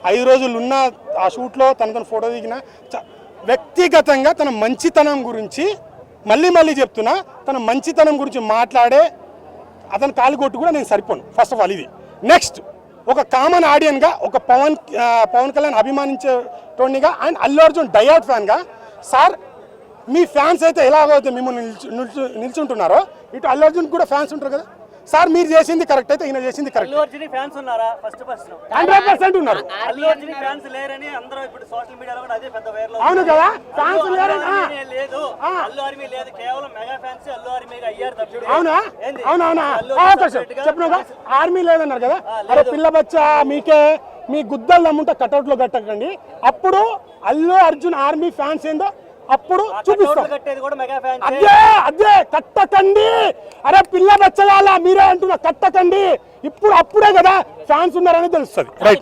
5 రోజులు ఉన్న ఆ షూట్లో తనతో ఫోటో దిగిన వ్యక్తిగతంగా తన మంచితనం గురించి మళ్ళీ చెప్తున్నా, తన మంచితనం గురించి మాట్లాడే అతను కాలు కొట్టు కూడా నేను సరిపోను. ఫస్ట్ ఆఫ్ ఆల్ ఇది. నెక్స్ట్, ఒక కామన్ ఆడియన్గా, ఒక పవన్ కళ్యాణ్ అభిమానించేటోనిగా అండ్ అల్లు అర్జున్ డయాట్ ఫ్యాన్గా, సార్ మీ ఫ్యాన్స్ అయితే ఎలాగైతే మిమ్మల్ని నిల్చుంటున్నారో ఇటు అల్లు అర్జున్ కూడా ఫ్యాన్స్ ఉంటారు కదా సార్. మీరు చేసింది కరెక్ట్ అయితే ఈయన చేసింది కరెక్ట్. 100% ఉన్నారు. అవును కదా, ఫ్యాన్స్ అవునా అవునవునా చెప్పినా ఆర్మీ లేదన్నారు కదా. అరే పిల్ల బచ్చా, మీకే మీ గుద్దలు నమ్ముంటే కటౌట్ లో కట్టకండి. అప్పుడు అల్లు అర్జున్ ఆర్మీ ఫ్యాన్స్ ఏందో అప్పుడు చూపిస్తాం. అదే కట్టకండి. అరే పిల్ల బచ్చగాల మీరే అంటున్నా, కట్టకండి. ఇప్పుడు అప్పుడే కదా ఫ్యాన్స్ ఉన్నారని తెలుస్తుంది. రైట్.